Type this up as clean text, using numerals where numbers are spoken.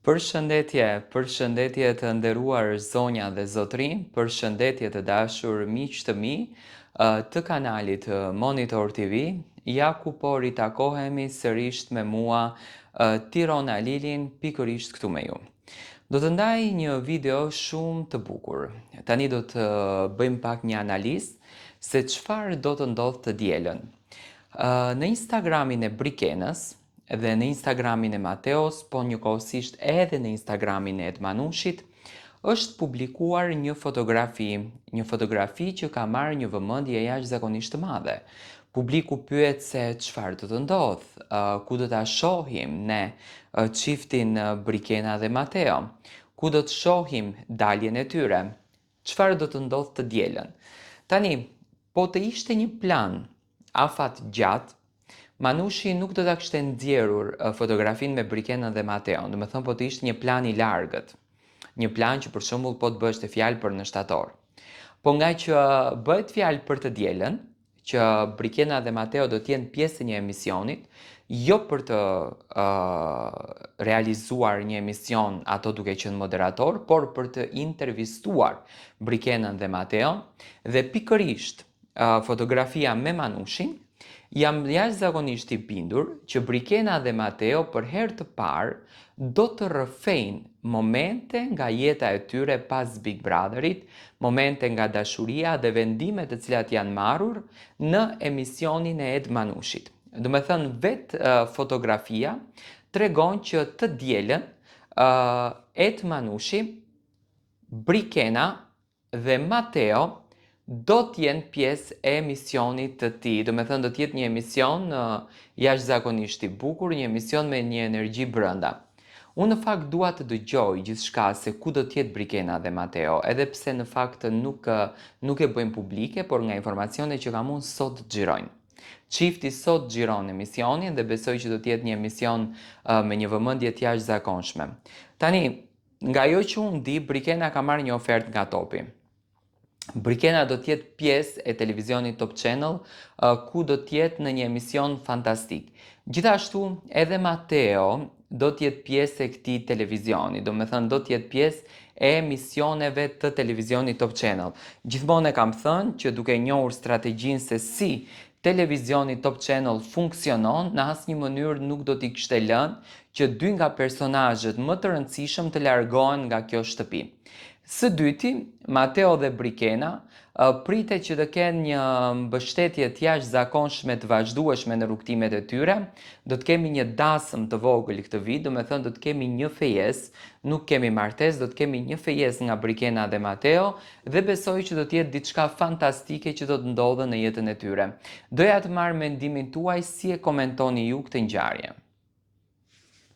Përshëndetje të nderuar zonja dhe zotrin, përshëndetje të dashur miq të mi të kanalit Monitor TV, ja ku po ritakohemi sërish me mua Tirona Lilin pikërisht këtu me ju. Do të ndaj një video shumë të bukur. Tani do të bëjmë pak një analizë se çfarë do të ndodhë të dielën. Në Instagramin e Brikenës dhe në Instagramin e Mateos, po njëkohësisht edhe në Instagramin e Edmanushit, është publikuar një fotografi që ka marrë një vëmendje jashtëzakonisht të madhe. Publiku pyet se çfarë do të ndodhë, ku do ta shohim ne çiftin Brikena dhe Mateo, ku do të shohim daljen e tyre, çfarë do të ndodhë të dielën. Tani, po të ishte një plan afat gjatë, Manushi nuk do ta kishte nxjerrur fotografinë me Brikenën dhe Mateon, do të thënë po të ishte një plan i largët. Një plan që për shembull po të bëheshte fjalë për në shtator. Po nga që bëhet fjalë për të dielën, që Brikena dhe Mateo do të jenë pjesë e një emisionit, jo për të realizuar një emision ato duke qenë moderator, por për të intervistuar Brikenën dhe Mateon, dhe pikërisht fotografia me Manushin, jam jashtëzakonisht i bindur që Brikena dhe Mateo për herë të parë do të rrëfejnë momente nga jeta e tyre pas Big Brotherit, momente nga dashuria dhe vendimet të cilat janë marrur në emisionin e Ed Manushit. Do me thënë, vetë fotografia tregon që të dielën Ed Manushi, Brikena dhe Mateo do t'jenë pjesë e emisionit të tij. Do me thënë, do t'jetë një emision jashtëzakonisht i bukur, një emision me një energji brenda. Unë në fakt dua të dëgjoj gjithçka se ku do t'jetë Brikena dhe Mateo, edhe pse në fakt nuk e bëjmë publike, por nga informacionet që kam unë sot xhirojnë. Çifti sot xhiron emisionin dhe besoj që do t'jetë një emision me një vëmendje të jashtëzakonshme. Tani, nga ajo që unë di, Brikena ka marrë një ofertë nga topi. Brikena do t'jetë pjesë e televizionit Top Channel, ku do t'jetë në një emision fantastik. Gjithashtu, edhe Mateo do t'jetë pjesë e këtij televizioni, do me thënë do t'jetë pjesë e emisioneve të televizionit Top Channel. Gjithmonë e kam thënë që duke njohur strategjinë se si televizioni Top Channel funksionon, në asnjë mënyrë nuk do t'i kishte lënë që dy nga personazhet më të rëndësishëm të largohen nga kjo shtëpi. Së dyti, Mateo dhe Brikena pritet që të kenë një mbështetje të jashtëzakonshme të vazhdueshme në rrugtimet e tyre. Do të kemi një dasëm të vogël këtë vit, do me thënë do të kemi një fejesë, nuk kemi martesë, do të kemi një fejesë nga Brikena dhe Mateo dhe besoj që do të jetë diçka fantastike që do të ndodhë në jetën e tyre. Doja të marr mendimin tuaj si e komentoni ju këtë ngjarje.